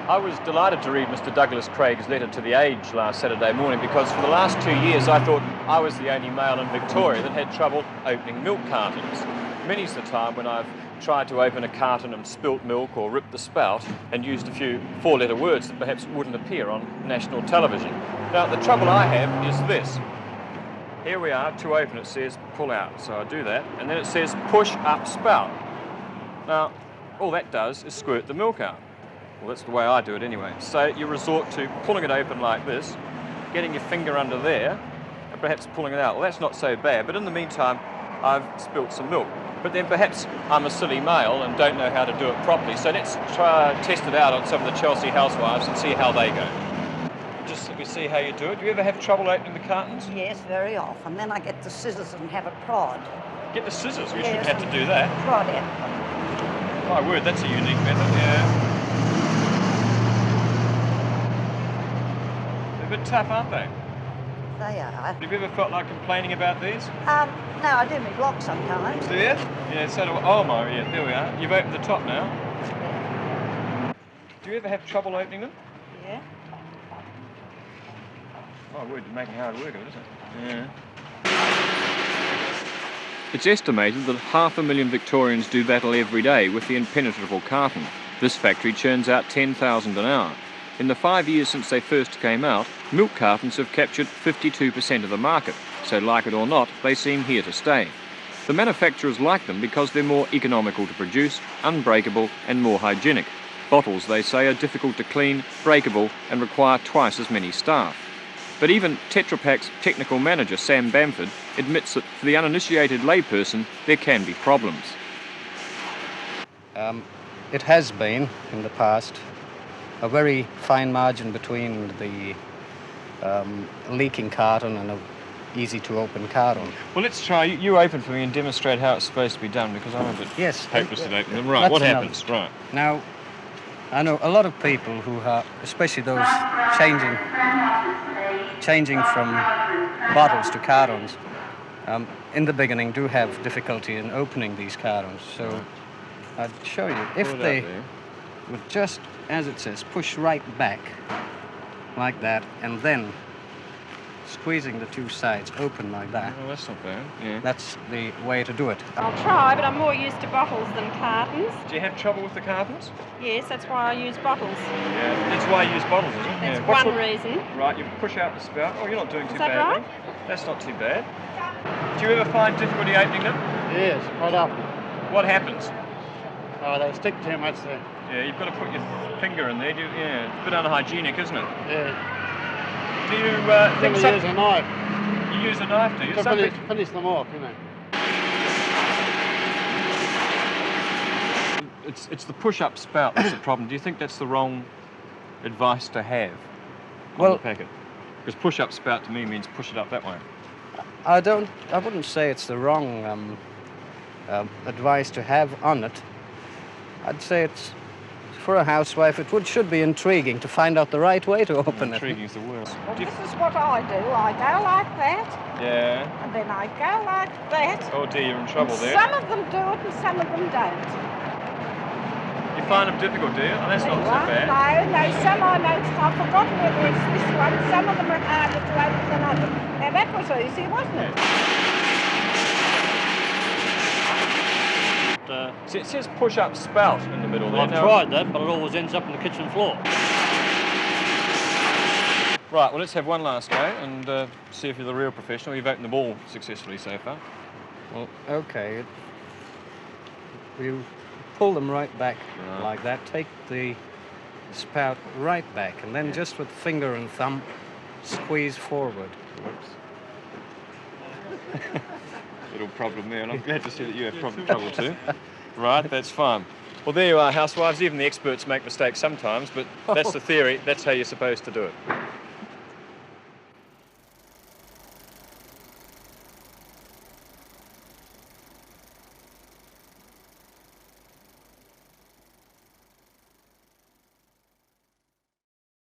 I was delighted to read Mr. Douglas Craig's letter to The Age last Saturday morning because for the last 2 years I thought I was the only male in Victoria that had trouble opening milk cartons. Many's the time when I've tried to open a carton and spilt milk or ripped the spout and used a few four-letter words that perhaps wouldn't appear on national television. Now, the trouble I have is this. Here we are, to open it says pull out, so I do that, and then it says push up spout. Now, all that does is squirt the milk out. Well, that's the way I do it anyway. So you resort to pulling it open like this, getting your finger under there, and perhaps pulling it out. Well, that's not so bad, but in the meantime, I've spilt some milk. But then perhaps I'm a silly male and don't know how to do it properly, so let's try test it out on some of the Chelsea housewives and see how they go. Just let me see how you do it. Do you ever have trouble opening the cartons? Yes, very often. Then I get the scissors and have it prod. Get the scissors? We Yes, shouldn't have to do that. Prod it. My word, that's a unique method, yeah. They're a bit tough, aren't they? They are. Have you ever felt like complaining about these? No, I do me block sometimes. Do you? Yeah, so do I. Oh my, yeah, there we are. You've opened the top now. Yeah. Do you ever have trouble opening them? Yeah. My word, you're making hard work of it, isn't it? Yeah. It's estimated that 500,000 Victorians do battle every day with the impenetrable carton. This factory churns out 10,000 an hour. In the 5 years since they first came out, milk cartons have captured 52% of the market, so like it or not, they seem here to stay. The manufacturers like them because they're more economical to produce, unbreakable and more hygienic. Bottles, they say, are difficult to clean, breakable and require twice as many staff. But even Tetra Pak's technical manager, Sam Bamford, admits that for the uninitiated layperson, there can be problems. It has been, in the past, a very fine margin between the leaking carton and an easy-to-open carton. Well, let's try. You open for me and demonstrate how it's supposed to be done, because I'm a bit hopeless at opening them. Right, what happens? Right. Now, I know a lot of people who are, especially those changing from bottles to cartons, in the beginning do have difficulty in opening these cartons. So I'd show you. If they would just, as it says, push right back like that, and then squeezing the two sides open like that. Oh, that's not bad. Yeah. That's the way to do it. I'll try, but I'm more used to bottles than cartons. Do you have trouble with the cartons? Yes, that's why I use bottles. Yeah, that's why you use bottles, isn't it? That's yeah. one reason. Right, you push out the spout. Oh, you're not doing too that badly. right? That's not too bad. Do you ever find difficulty opening them? Yes, quite often. What happens? Oh, they stick too much there. Yeah, you've got to put your finger in there. Yeah, it's a bit unhygienic, isn't it? Yeah. Do you think you use a knife You use a knife, do you? to finish them off, you know. It's the push-up spout that's the problem. Do you think that's the wrong advice to have on the packet? Because push-up spout to me means push it up that way. I wouldn't say it's the wrong advice to have on it. I'd say it's, for a housewife, should be intriguing to find out the right way to open it. Intriguing is the word. Well, this is what I do. I go like that, Yeah. and then I go like that. Oh dear, you're in trouble there. Some of them do it and some of them don't. You find them difficult, do you? Oh, that's not so bad. No, some I noticed. I've forgotten whether it's this one. Some of them are harder to open than others. Now that was easy, wasn't it? See, it says push-up spout in the middle there. I've tried that, but it always ends up on the kitchen floor. Right, well, let's have one last go and see if you're the real professional. You've opened them all successfully so far. Well, okay. You pull them right back like that. Take the spout right back, and then just with finger and thumb, squeeze forward. Whoops. Little problem there, and I'm glad to see that you have trouble too. Right, that's fine. Well, there you are, housewives. Even the experts make mistakes sometimes, but that's the theory. That's how you're supposed to do it.